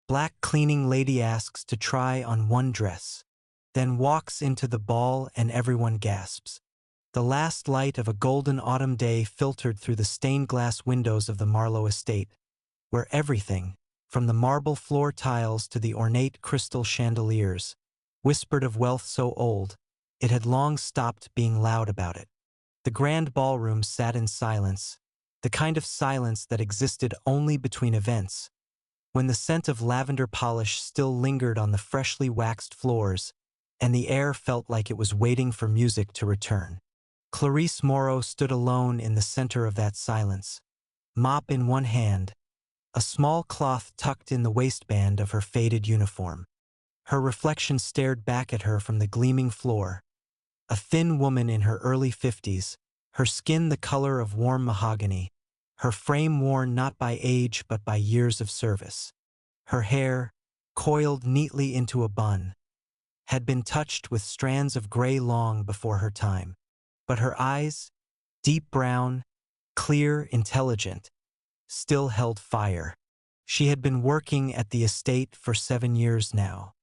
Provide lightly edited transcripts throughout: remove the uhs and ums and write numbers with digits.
Black cleaning lady asks to try on one dress, then walks into the ball and everyone gasps. The last light of a golden autumn day filtered through the stained glass windows of the Marlowe estate, where everything, from the marble floor tiles to the ornate crystal chandeliers, whispered of wealth so old, it had long stopped being loud about it. The grand ballroom sat in silence, the kind of silence that existed only between events, when the scent of lavender polish still lingered on the freshly waxed floors, and the air felt like it was waiting for music to return. Clarice Morrow stood alone in the center of that silence, mop in one hand, a small cloth tucked in the waistband of her faded uniform. Her reflection stared back at her from the gleaming floor, a thin woman in her early 50s, her skin the color of warm mahogany, her frame worn not by age but by years of service. Her hair, coiled neatly into a bun, had been touched with strands of gray long before her time. But her eyes, deep brown, clear, intelligent, still held fire. She had been working at the estate for 7 years now,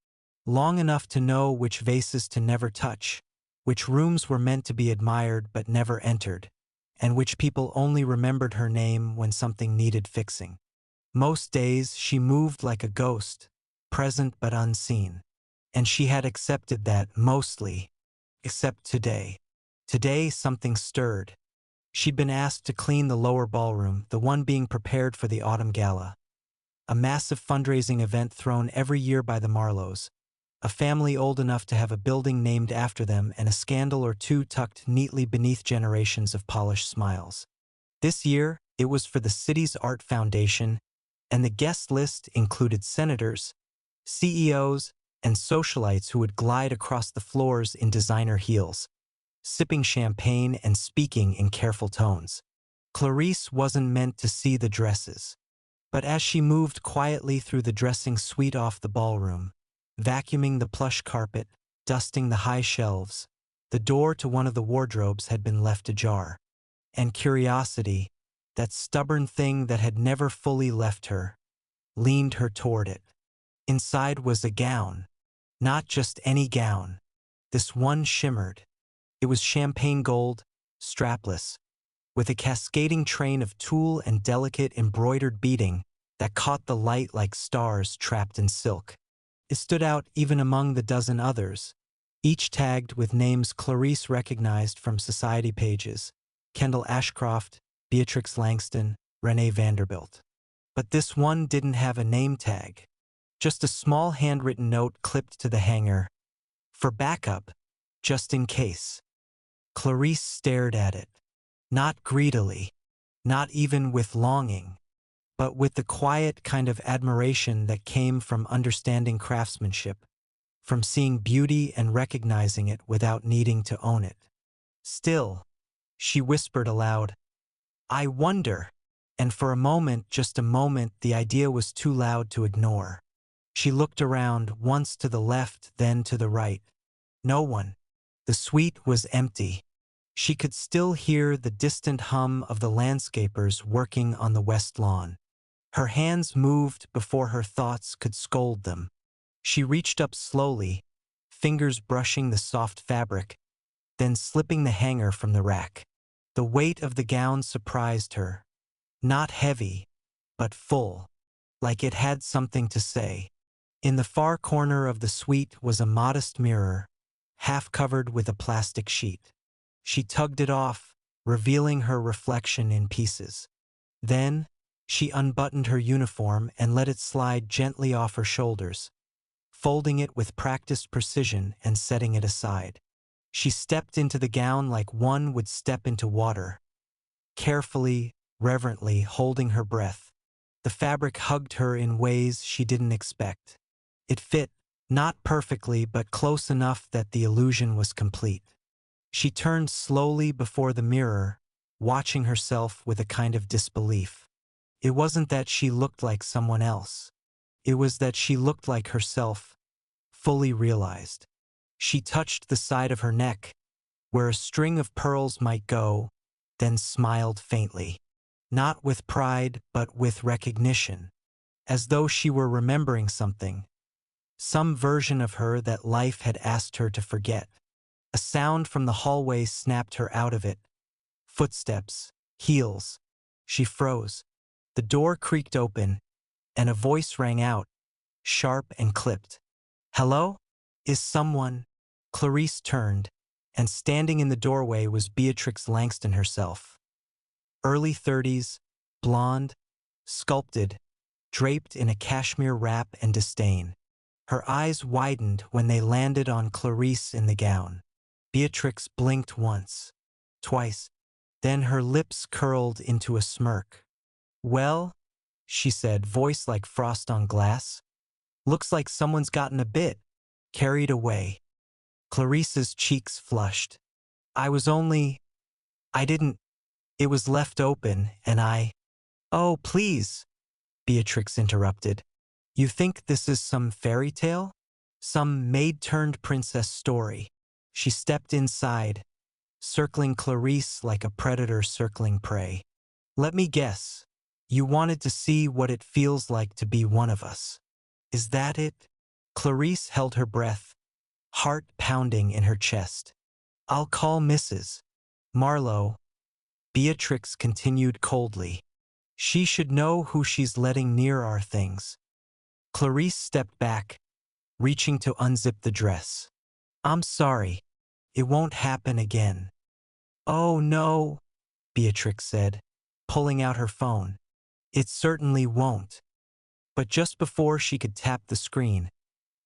long enough to know which vases to never touch, which rooms were meant to be admired but never entered, and which people only remembered her name when something needed fixing. Most days she moved like a ghost, present but unseen, and she had accepted that mostly, except today. Today something stirred. She'd been asked to clean the lower ballroom, the one being prepared for the autumn gala, a massive fundraising event thrown every year by the Marlowes, a family old enough to have a building named after them and a scandal or two tucked neatly beneath generations of polished smiles. This year, it was for the city's art foundation, and the guest list included senators, CEOs, and socialites who would glide across the floors in designer heels, sipping champagne and speaking in careful tones. Clarice wasn't meant to see the dresses, but as she moved quietly through the dressing suite off the ballroom, vacuuming the plush carpet, dusting the high shelves, the door to one of the wardrobes had been left ajar, and curiosity, that stubborn thing that had never fully left her, leaned her toward it. Inside was a gown, not just any gown. This one shimmered. It was champagne gold, strapless, with a cascading train of tulle and delicate embroidered beading that caught the light like stars trapped in silk. It stood out even among the dozen others, each tagged with names Clarice recognized from society pages: Kendall Ashcroft, Beatrix Langston, Renee Vanderbilt. But this one didn't have a name tag, just a small handwritten note clipped to the hanger, for backup, just in case. Clarice stared at it, not greedily, not even with longing, but with the quiet kind of admiration that came from understanding craftsmanship, from seeing beauty and recognizing it without needing to own it. Still, she whispered aloud, "I wonder," and for a moment, just a moment, the idea was too loud to ignore. She looked around, once to the left, then to the right. No one. The suite was empty. She could still hear the distant hum of the landscapers working on the west lawn. Her hands moved before her thoughts could scold them. She reached up slowly, fingers brushing the soft fabric, then slipping the hanger from the rack. The weight of the gown surprised her. Not heavy, but full, like it had something to say. In the far corner of the suite was a modest mirror, half covered with a plastic sheet. She tugged it off, revealing her reflection in pieces. Then, she unbuttoned her uniform and let it slide gently off her shoulders, folding it with practiced precision and setting it aside. She stepped into the gown like one would step into water, carefully, reverently, holding her breath. The fabric hugged her in ways she didn't expect. It fit, not perfectly, but close enough that the illusion was complete. She turned slowly before the mirror, watching herself with a kind of disbelief. It wasn't that she looked like someone else. It was that she looked like herself, fully realized. She touched the side of her neck, where a string of pearls might go, then smiled faintly. Not with pride, but with recognition. as though she were remembering something, some version of her that life had asked her to forget. A sound from the hallway snapped her out of it. Footsteps, heels. She froze. The door creaked open, and a voice rang out, sharp and clipped. "Hello? Is someone?" Clarice turned, and standing in the doorway was Beatrix Langston herself. Early 30s, blonde, sculpted, draped in a cashmere wrap and disdain. Her eyes widened when they landed on Clarice in the gown. Beatrix blinked once, twice, then her lips curled into a smirk. "Well," she said, voice like frost on glass, "looks like someone's gotten a bit carried away." Clarice's cheeks flushed. "I didn't, it was left open, and I—" "Oh, please," Beatrix interrupted. "You think this is some fairy tale? Some maid-turned-princess story?" She stepped inside, circling Clarice like a predator circling prey. "Let me guess. You wanted to see what it feels like to be one of us. Is that it?" Clarice held her breath, heart pounding in her chest. "I'll call Mrs. Marlowe," Beatrix continued coldly. "She should know who she's letting near our things." Clarice stepped back, reaching to unzip the dress. "I'm sorry. It won't happen again." "Oh, no," Beatrix said, pulling out her phone. "It certainly won't." But just before she could tap the screen,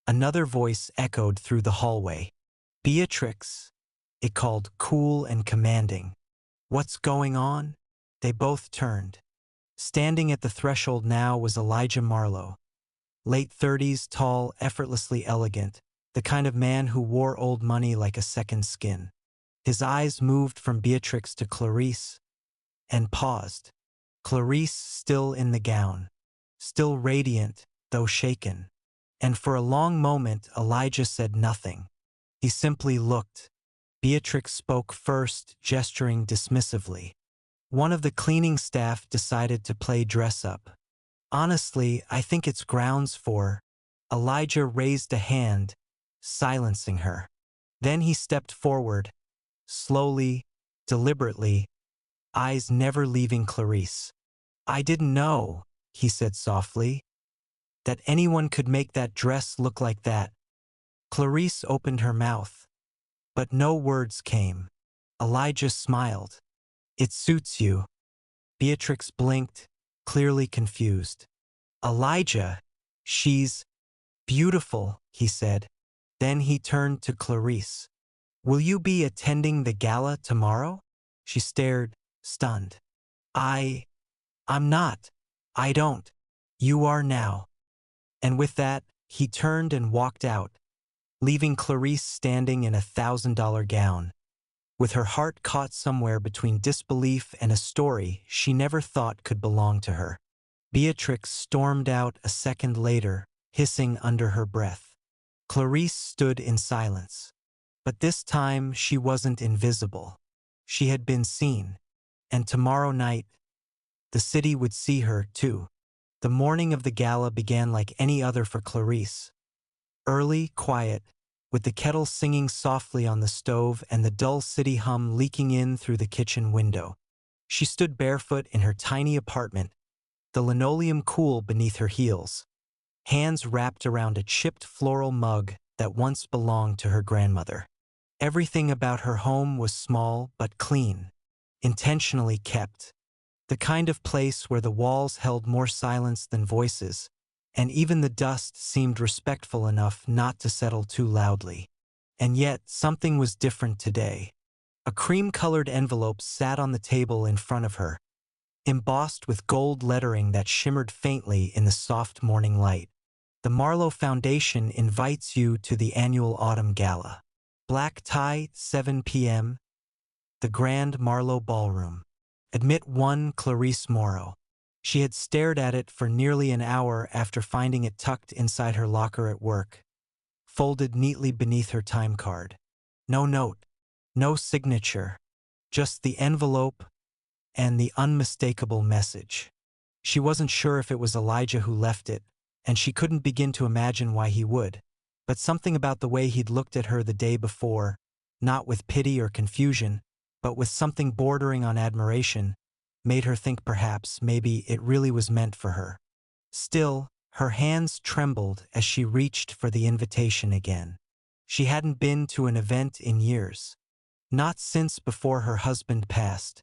another voice echoed through the hallway. "Beatrix," it called, cool and commanding. "What's going on?" They both turned. Standing at the threshold now was Elijah Marlowe. Late 30s, tall, effortlessly elegant, the kind of man who wore old money like a second skin. His eyes moved from Beatrix to Clarice, and paused. Clarice still in the gown, still radiant, though shaken. And for a long moment Elijah said nothing. He simply looked. Beatrix spoke first, gesturing dismissively. "One of the cleaning staff decided to play dress-up. Honestly, I think it's grounds for—" Elijah raised a hand, silencing her. Then he stepped forward, slowly, deliberately, eyes never leaving Clarice. "I didn't know," he said softly, "that anyone could make that dress look like that." Clarice opened her mouth, but no words came. Elijah smiled. "It suits you." Beatrix blinked, clearly confused. "Elijah, she's beautiful," he said. Then he turned to Clarice. "Will you be attending the gala tomorrow?" She stared, stunned. I'm not. I don't. You are now." And with that, he turned and walked out, leaving Clarice standing in a $1,000 gown, with her heart caught somewhere between disbelief and a story she never thought could belong to her. Beatrix stormed out a second later, hissing under her breath. Clarice stood in silence. But this time she wasn't invisible. She had been seen. And tomorrow night, the city would see her too. The morning of the gala began like any other for Clarice. Early, quiet, with the kettle singing softly on the stove and the dull city hum leaking in through the kitchen window. She stood barefoot in her tiny apartment, the linoleum cool beneath her heels, hands wrapped around a chipped floral mug that once belonged to her grandmother. Everything about her home was small but clean, intentionally kept, the kind of place where the walls held more silence than voices, and even the dust seemed respectful enough not to settle too loudly. And yet, something was different today. A cream-colored envelope sat on the table in front of her, embossed with gold lettering that shimmered faintly in the soft morning light. "The Marlowe Foundation invites you to the annual Autumn Gala. Black tie, 7 p.m., the Grand Marlowe Ballroom. Admit one Clarice Morrow." She had stared at it for nearly an hour after finding it tucked inside her locker at work, folded neatly beneath her time card. No note, no signature, just the envelope and the unmistakable message. She wasn't sure if it was Elijah who left it, and she couldn't begin to imagine why he would. But something about the way he'd looked at her the day before, not with pity or confusion, but with something bordering on admiration, made her think perhaps, maybe, it really was meant for her. Still, her hands trembled as she reached for the invitation again. She hadn't been to an event in years. Not since before her husband passed.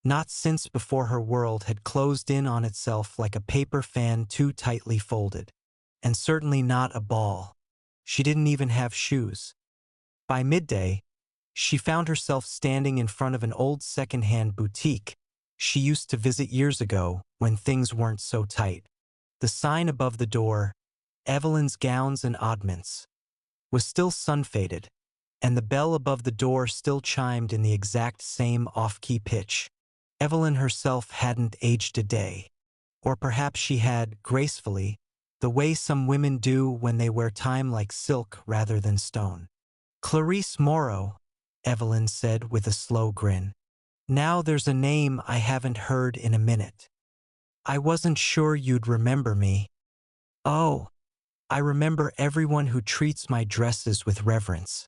Not since before her world had closed in on itself like a paper fan too tightly folded. And certainly not a ball. She didn't even have shoes. By midday, she found herself standing in front of an old second-hand boutique she used to visit years ago when things weren't so tight. The sign above the door, Evelyn's Gowns and Oddments, was still sun-faded, and the bell above the door still chimed in the exact same off-key pitch. Evelyn herself hadn't aged a day. Or perhaps she had, gracefully, the way some women do when they wear time like silk rather than stone. "Clarice Morrow," Evelyn said with a slow grin. "Now there's a name I haven't heard in a minute. I wasn't sure you'd remember me." "Oh, I remember everyone who treats my dresses with reverence.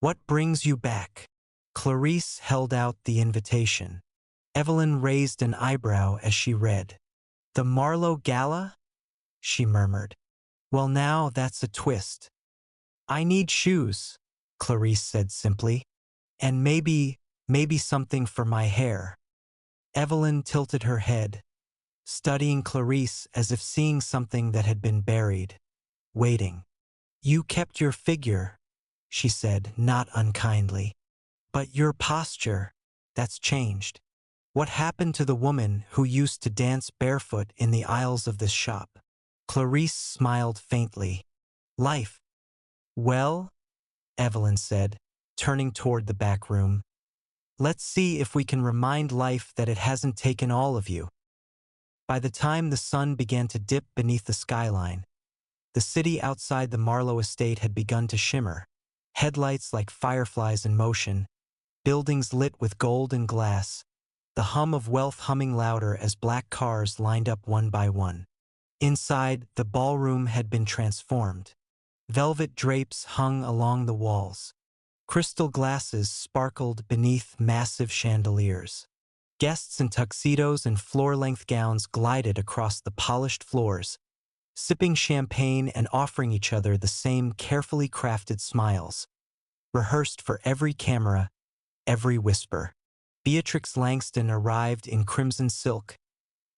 What brings you back?" Clarice held out the invitation. Evelyn raised an eyebrow as she read. "The Marlowe Gala?" she murmured. "Well, now that's a twist." "I need shoes," Clarice said simply. "And maybe something for my hair." Evelyn tilted her head, studying Clarice as if seeing something that had been buried, waiting. "You kept your figure," she said, not unkindly. "But your posture, that's changed. What happened to the woman who used to dance barefoot in the aisles of this shop?" Clarice smiled faintly. "Life." "Well," Evelyn said, turning toward the back room, "let's see if we can remind life that it hasn't taken all of you." By the time the sun began to dip beneath the skyline, the city outside the Marlowe estate had begun to shimmer, headlights like fireflies in motion, buildings lit with gold and glass, the hum of wealth humming louder as black cars lined up one by one. Inside, the ballroom had been transformed. Velvet drapes hung along the walls. Crystal glasses sparkled beneath massive chandeliers. Guests in tuxedos and floor-length gowns glided across the polished floors, sipping champagne and offering each other the same carefully crafted smiles, rehearsed for every camera, every whisper. Beatrix Langston arrived in crimson silk,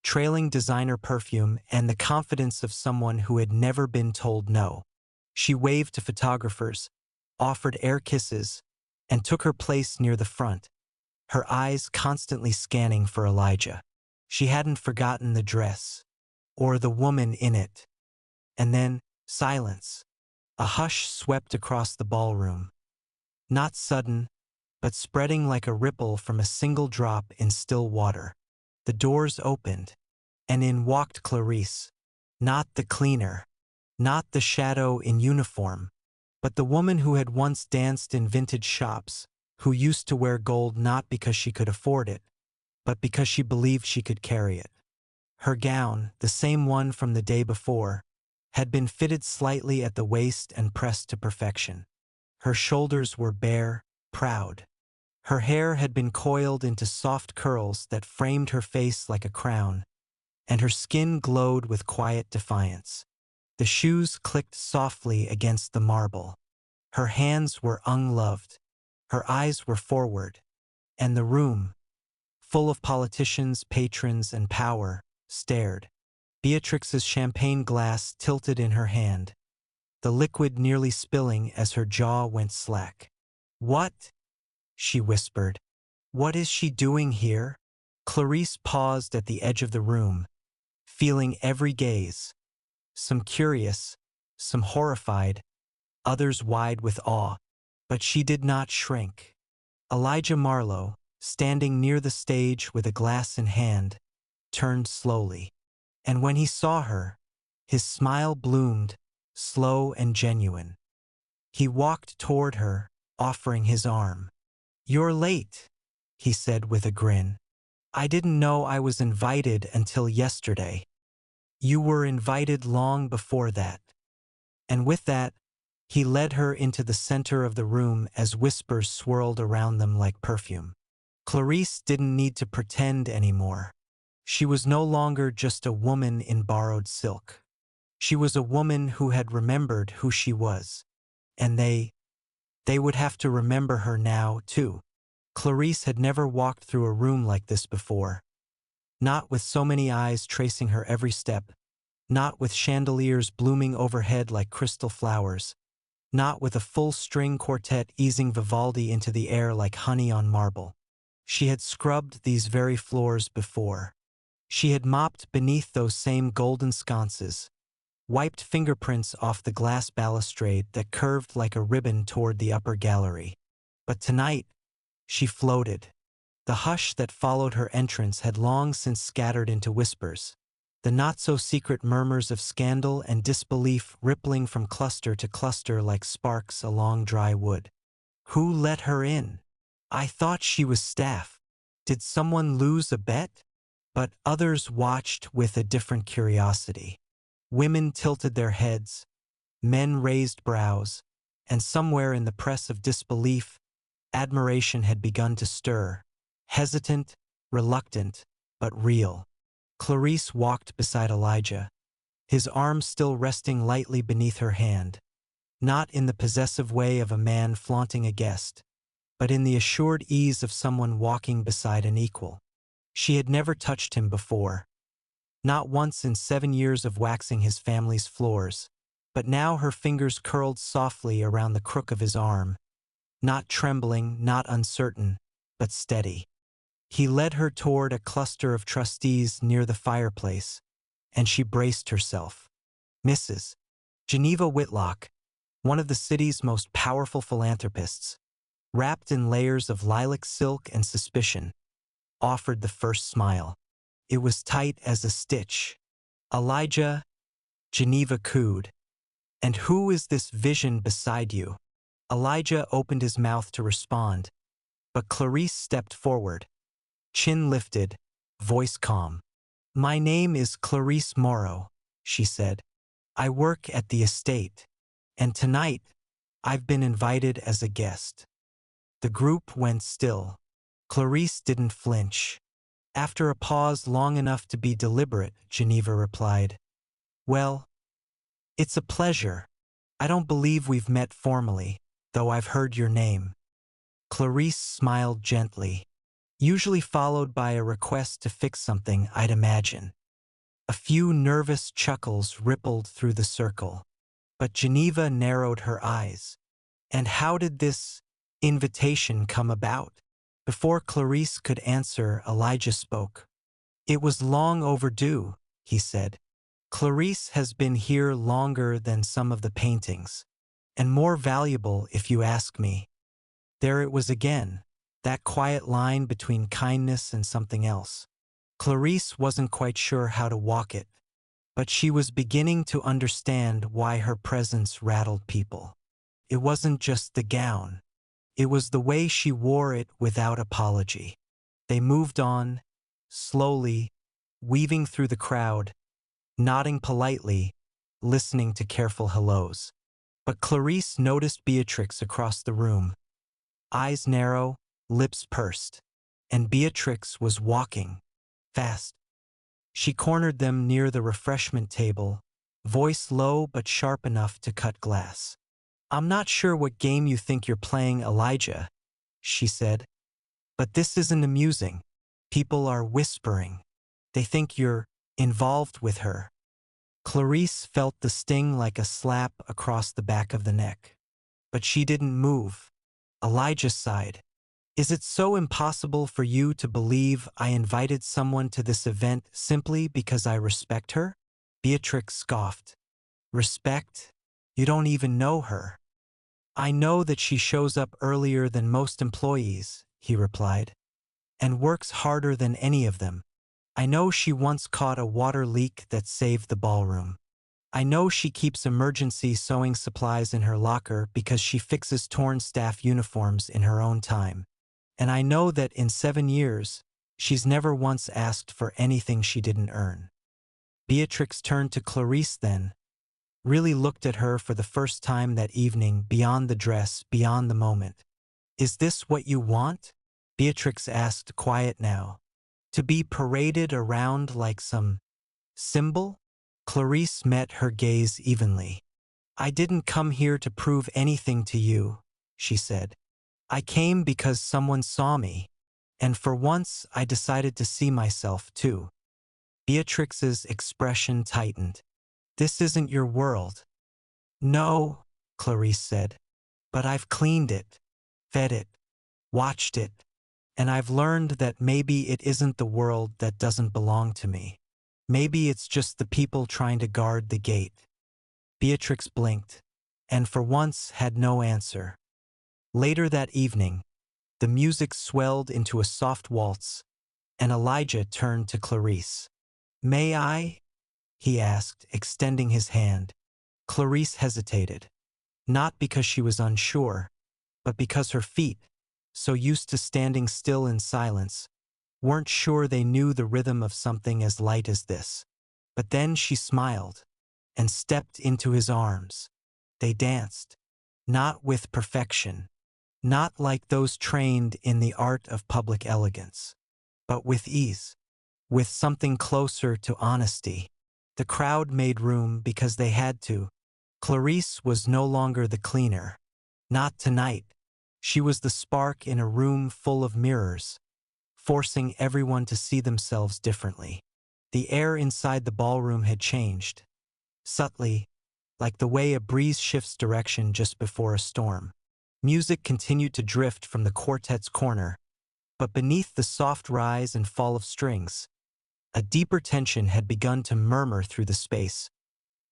trailing designer perfume and the confidence of someone who had never been told no. She waved to photographers, offered air kisses, and took her place near the front, her eyes constantly scanning for Elijah. She hadn't forgotten the dress, or the woman in it. And then, silence. A hush swept across the ballroom. Not sudden, but spreading like a ripple from a single drop in still water. The doors opened, and in walked Clarice. Not the cleaner, not the shadow in uniform, but the woman who had once danced in vintage shops, who used to wear gold not because she could afford it, but because she believed she could carry it. Her gown, the same one from the day before, had been fitted slightly at the waist and pressed to perfection. Her shoulders were bare, proud. Her hair had been coiled into soft curls that framed her face like a crown, and her skin glowed with quiet defiance. The shoes clicked softly against the marble. Her hands were ungloved. Her eyes were forward. And the room, full of politicians, patrons, and power, stared. Beatrix's champagne glass tilted in her hand, the liquid nearly spilling as her jaw went slack. "What?" she whispered. "What is she doing here?" Clarice paused at the edge of the room, feeling every gaze. Some curious, some horrified, others wide with awe. But she did not shrink. Elijah Marlowe, standing near the stage with a glass in hand, turned slowly. And when he saw her, his smile bloomed, slow and genuine. He walked toward her, offering his arm. "You're late," he said with a grin. I didn't know I was invited until yesterday. You were invited long before that. And with that, he led her into the center of the room as whispers swirled around them like perfume. Clarice didn't need to pretend anymore. She was no longer just a woman in borrowed silk. She was a woman who had remembered who she was. And they would have to remember her now, too. Clarice had never walked through a room like this before. Not with so many eyes tracing her every step. Not with chandeliers blooming overhead like crystal flowers. Not with a full-string quartet easing Vivaldi into the air like honey on marble. She had scrubbed these very floors before. She had mopped beneath those same golden sconces, wiped fingerprints off the glass balustrade that curved like a ribbon toward the upper gallery. But tonight, she floated. The hush that followed her entrance had long since scattered into whispers, the not-so-secret murmurs of scandal and disbelief rippling from cluster to cluster like sparks along dry wood. Who let her in? I thought she was staff. Did someone lose a bet? But others watched with a different curiosity. Women tilted their heads, men raised brows, and somewhere in the press of disbelief, admiration had begun to stir, hesitant, reluctant, but real. Clarice walked beside Elijah, his arm still resting lightly beneath her hand, not in the possessive way of a man flaunting a guest, but in the assured ease of someone walking beside an equal. She had never touched him before, not once in 7 years of waxing his family's floors, but now her fingers curled softly around the crook of his arm, not trembling, not uncertain, but steady. He led her toward a cluster of trustees near the fireplace, and she braced herself. Mrs. Geneva Whitlock, one of the city's most powerful philanthropists, wrapped in layers of lilac silk and suspicion, offered the first smile. It was tight as a stitch. Elijah, Geneva cooed. And who is this vision beside you? Elijah opened his mouth to respond, but Clarice stepped forward, chin lifted, voice calm. My name is Clarice Morrow, she said. I work at the estate, and tonight I've been invited as a guest. The group went still. Clarice didn't flinch. After a pause long enough to be deliberate, Geneva replied, Well, it's a pleasure. I don't believe we've met formally, though I've heard your name. Clarice smiled gently, usually followed by a request to fix something, I'd imagine. A few nervous chuckles rippled through the circle, but Geneva narrowed her eyes. And how did this invitation come about? Before Clarice could answer, Elijah spoke. It was long overdue, he said. Clarice has been here longer than some of the paintings, and more valuable if you ask me. There it was again, that quiet line between kindness and something else. Clarice wasn't quite sure how to walk it, but she was beginning to understand why her presence rattled people. It wasn't just the gown. It was the way she wore it without apology. They moved on, slowly, weaving through the crowd, nodding politely, listening to careful hellos. But Clarice noticed Beatrix across the room, eyes narrow, lips pursed, and Beatrix was walking, fast. She cornered them near the refreshment table, voice low but sharp enough to cut glass. I'm not sure what game you think you're playing, Elijah, she said, but this isn't amusing. People are whispering. They think you're involved with her. Clarice felt the sting like a slap across the back of the neck. But she didn't move. Elijah sighed. Is it so impossible for you to believe I invited someone to this event simply because I respect her? Beatrix scoffed. Respect? You don't even know her. I know that she shows up earlier than most employees, he replied, and works harder than any of them. I know she once caught a water leak that saved the ballroom. I know she keeps emergency sewing supplies in her locker because she fixes torn staff uniforms in her own time. And I know that in 7 years, She's never once asked for anything she didn't earn. Beatrix turned to Clarice then, really looked at her for the first time that evening, beyond the dress, beyond the moment. "Is this what you want?" Beatrix asked, quiet now. "To be paraded around like some symbol?" Clarice met her gaze evenly. "I didn't come here to prove anything to you," she said. "I came because someone saw me, and for once I decided to see myself too." Beatrix's expression tightened. "This isn't your world." "No," Clarice said, "but I've cleaned it, fed it, watched it, and I've learned that maybe it isn't the world that doesn't belong to me. Maybe it's just the people trying to guard the gate." Beatrix blinked, and for once had no answer. Later that evening, the music swelled into a soft waltz, and Elijah turned to Clarice. "May I?" he asked, extending his hand. Clarice hesitated, not because she was unsure, but because her feet, so used to standing still in silence, weren't sure they knew the rhythm of something as light as this. But then she smiled and stepped into his arms. They danced, not with perfection, not like those trained in the art of public elegance, but with ease, with something closer to honesty. The crowd made room because they had to. Clarice was no longer the cleaner. Not tonight. She was the spark in a room full of mirrors, forcing everyone to see themselves differently. The air inside the ballroom had changed, subtly, like the way a breeze shifts direction just before a storm. Music continued to drift from the quartet's corner, but beneath the soft rise and fall of strings, a deeper tension had begun to murmur through the space,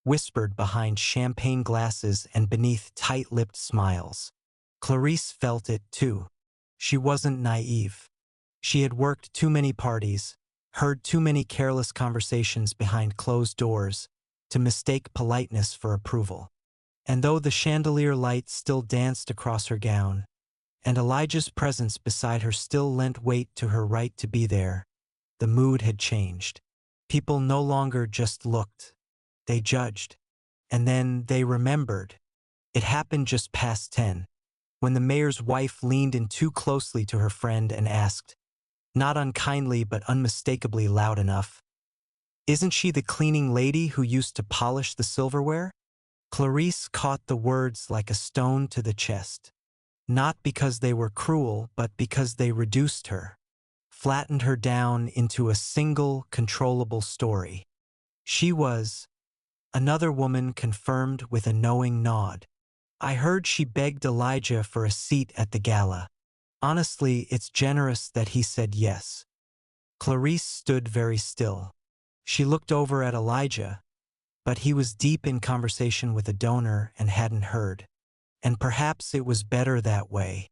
whispered behind champagne glasses and beneath tight-lipped smiles. Clarice felt it, too. She wasn't naive. She had worked too many parties, heard too many careless conversations behind closed doors, to mistake politeness for approval. And though the chandelier light still danced across her gown, and Elijah's presence beside her still lent weight to her right to be there, the mood had changed. People no longer just looked. They judged. And then they remembered. It happened just past 10, when the mayor's wife leaned in too closely to her friend and asked, not unkindly but unmistakably loud enough, "Isn't she the cleaning lady who used to polish the silverware?" Clarice caught the words like a stone to the chest, not because they were cruel, but because they reduced her, flattened her down into a single, controllable story. She was. Another woman confirmed with a knowing nod. "I heard she begged Elijah for a seat at the gala. Honestly, it's generous that he said yes." Clarice stood very still. She looked over at Elijah, but he was deep in conversation with a donor and hadn't heard. And perhaps it was better that way.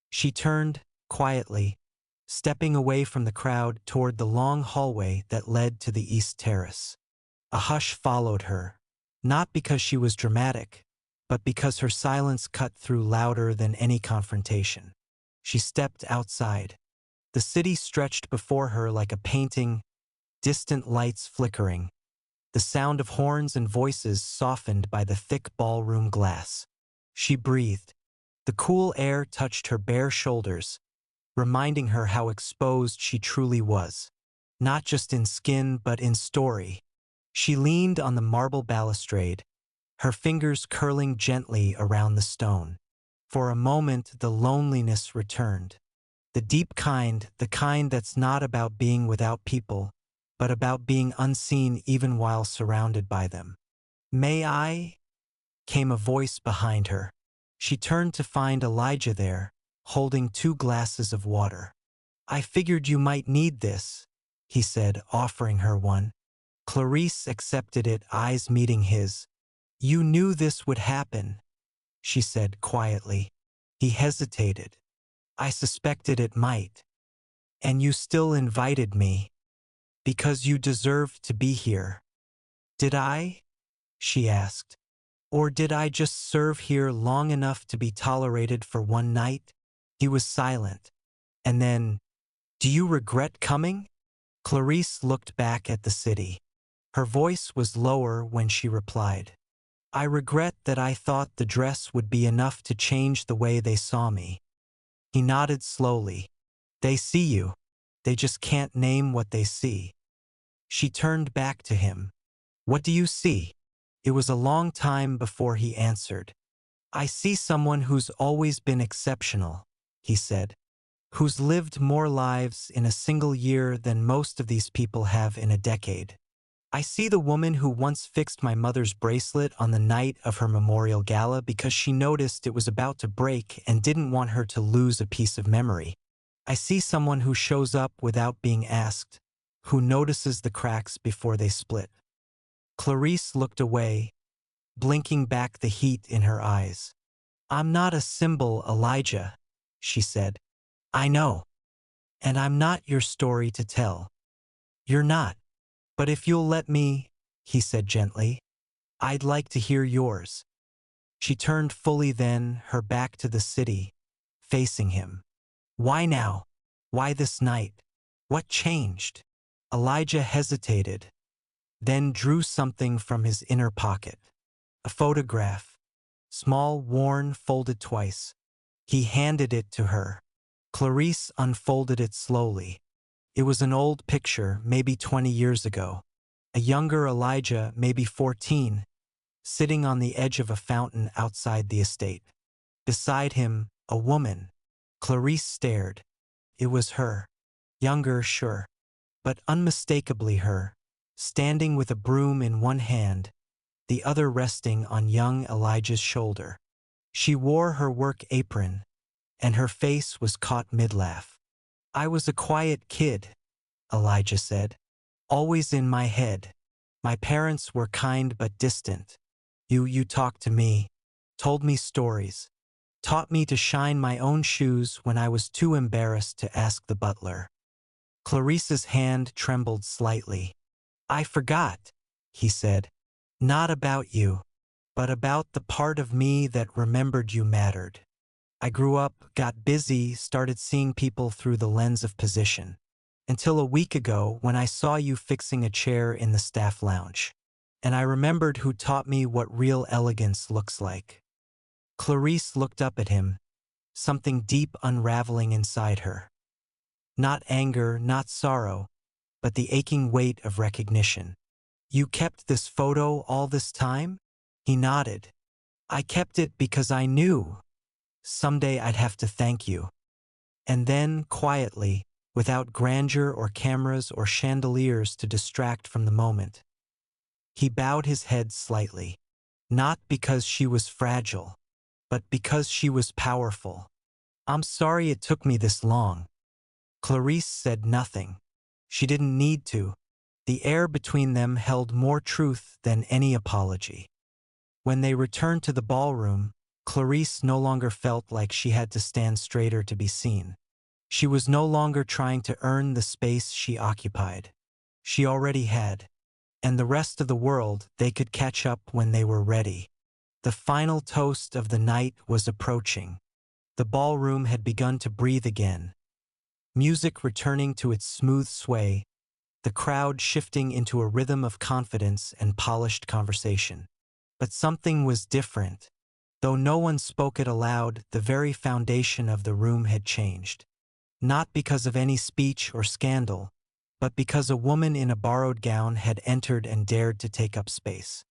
She turned, quietly, stepping away from the crowd toward the long hallway that led to the east terrace. A hush followed her, not because she was dramatic, but because her silence cut through louder than any confrontation. She stepped outside. The city stretched before her like a painting, distant lights flickering, the sound of horns and voices softened by the thick ballroom glass. She breathed. The cool air touched her bare shoulders, reminding her how exposed she truly was, not just in skin but in story. She leaned on the marble balustrade, her fingers curling gently around the stone. For a moment the loneliness returned. The deep kind, the kind that's not about being without people, but about being unseen even while surrounded by them. "May I?" came a voice behind her. She turned to find Elijah there, holding 2 glasses of water. "I figured you might need this," he said, offering her one. Clarice accepted it, eyes meeting his. "You knew this would happen," she said quietly. He hesitated. "I suspected it might. And you still invited me. Because you deserved to be here." "Did I?" she asked. "Or did I just serve here long enough to be tolerated for one night?" He was silent. And then, Do you regret coming? Clarice looked back at the city. Her voice was lower when she replied. I regret that I thought the dress would be enough to change the way they saw me. He nodded slowly. They see you. They just can't name what they see. She turned back to him. What do you see? It was a long time before he answered. I see someone who's always been exceptional, he said, who's lived more lives in a single year than most of these people have in a decade. I see the woman who once fixed my mother's bracelet on the night of her memorial gala because she noticed it was about to break and didn't want her to lose a piece of memory. I see someone who shows up without being asked, who notices the cracks before they split. Clarice looked away, blinking back the heat in her eyes. I'm not a symbol, Elijah, she said. I know. And I'm not your story to tell. You're not. But if you'll let me, he said gently, I'd like to hear yours. She turned fully then, her back to the city, facing him. Why now? Why this night? What changed? Elijah hesitated, then drew something from his inner pocket. A photograph, small, worn, folded twice. He handed it to her. Clarice unfolded it slowly. It was an old picture, maybe 20 years ago. A younger Elijah, maybe 14, sitting on the edge of a fountain outside the estate. Beside him, a woman. Clarice stared. It was her. Younger, sure, but unmistakably her, standing with a broom in one hand, the other resting on young Elijah's shoulder. She wore her work apron, and her face was caught mid-laugh. I was a quiet kid, Elijah said, always in my head. My parents were kind but distant. You talked to me, told me stories, taught me to shine my own shoes when I was too embarrassed to ask the butler. Clarice's hand trembled slightly. I forgot, he said. Not about you, but about the part of me that remembered you mattered. I grew up, got busy, started seeing people through the lens of position. Until a week ago when I saw you fixing a chair in the staff lounge. And I remembered who taught me what real elegance looks like. Clarice looked up at him, something deep unraveling inside her. Not anger, not sorrow, but the aching weight of recognition. You kept this photo all this time? He nodded. I kept it because I knew someday I'd have to thank you. And then, quietly, without grandeur or cameras or chandeliers to distract from the moment, he bowed his head slightly, not because she was fragile, but because she was powerful. I'm sorry it took me this long. Clarice said nothing. She didn't need to. The air between them held more truth than any apology. When they returned to the ballroom, Clarice no longer felt like she had to stand straighter to be seen. She was no longer trying to earn the space she occupied. She already had. And the rest of the world, they could catch up when they were ready. The final toast of the night was approaching. The ballroom had begun to breathe again. Music returning to its smooth sway, the crowd shifting into a rhythm of confidence and polished conversation. But something was different. Though no one spoke it aloud, the very foundation of the room had changed. Not because of any speech or scandal, but because a woman in a borrowed gown had entered and dared to take up space.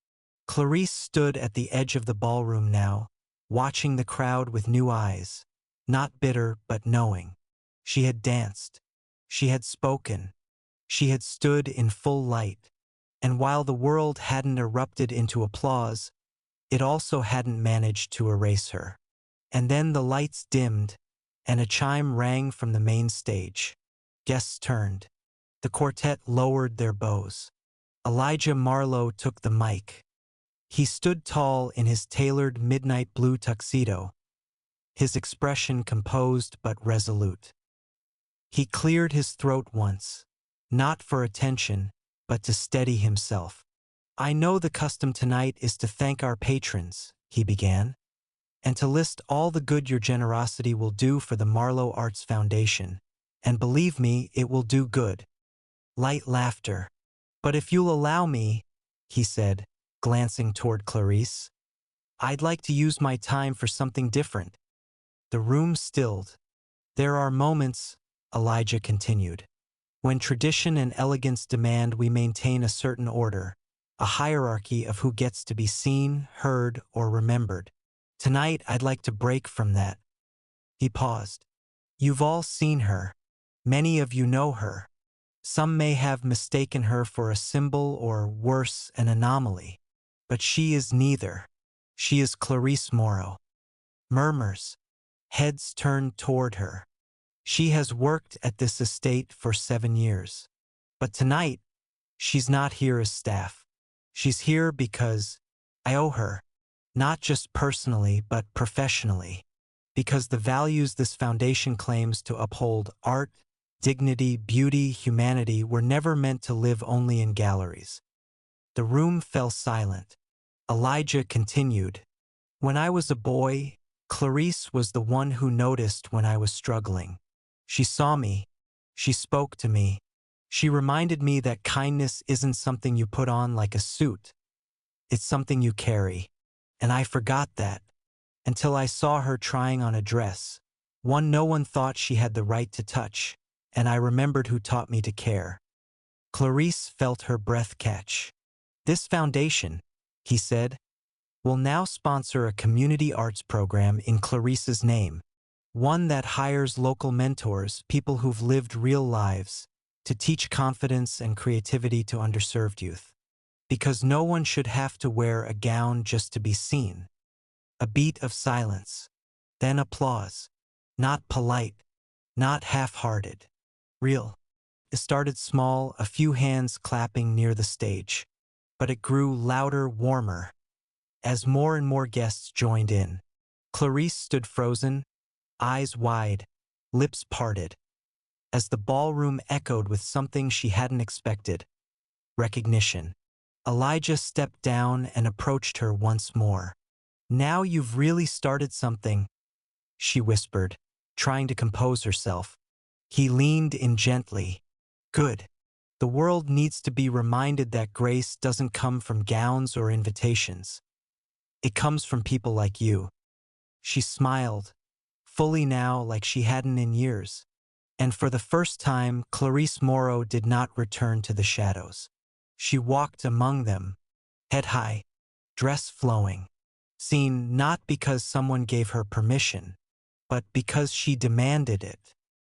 Clarice stood at the edge of the ballroom now, watching the crowd with new eyes, not bitter but knowing. She had danced. She had spoken. She had stood in full light. And while the world hadn't erupted into applause, it also hadn't managed to erase her. And then the lights dimmed, and a chime rang from the main stage. Guests turned. The quartet lowered their bows. Elijah Marlowe took the mic. He stood tall in his tailored midnight blue tuxedo, his expression composed but resolute. He cleared his throat once, not for attention, but to steady himself. I know the custom tonight is to thank our patrons, he began, and to list all the good your generosity will do for the Marlowe Arts Foundation. And believe me, it will do good. Light laughter. But if you'll allow me, he said, glancing toward Clarice, I'd like to use my time for something different. The room stilled. There are moments, Elijah continued, when tradition and elegance demand we maintain a certain order, a hierarchy of who gets to be seen, heard, or remembered. Tonight, I'd like to break from that. He paused. You've all seen her. Many of you know her. Some may have mistaken her for a symbol or, worse, an anomaly. But she is neither. She is Clarice Morrow. Murmurs. Heads turned toward her. She has worked at this estate for 7 years. But tonight, she's not here as staff. She's here because I owe her, not just personally, but professionally. Because the values this foundation claims to uphold, art, dignity, beauty, humanity, were never meant to live only in galleries. The room fell silent. Elijah continued. When I was a boy, Clarice was the one who noticed when I was struggling. She saw me. She spoke to me. She reminded me that kindness isn't something you put on like a suit. It's something you carry. And I forgot that, until I saw her trying on a dress, one no one thought she had the right to touch, and I remembered who taught me to care. Clarice felt her breath catch. This foundation, he said, will now sponsor a community arts program in Clarice's name, one that hires local mentors, people who've lived real lives, to teach confidence and creativity to underserved youth. Because no one should have to wear a gown just to be seen. A beat of silence, then applause. Not polite, not half-hearted. Real. It started small, a few hands clapping near the stage. But it grew louder, warmer, as more and more guests joined in. Clarice stood frozen, eyes wide, lips parted, as the ballroom echoed with something she hadn't expected. Recognition. Elijah stepped down and approached her once more. Now you've really started something, she whispered, trying to compose herself. He leaned in gently. Good. The world needs to be reminded that grace doesn't come from gowns or invitations. It comes from people like you. She smiled, fully now like she hadn't in years. And for the first time, Clarice Morrow did not return to the shadows. She walked among them, head high, dress flowing, seen not because someone gave her permission, but because she demanded it.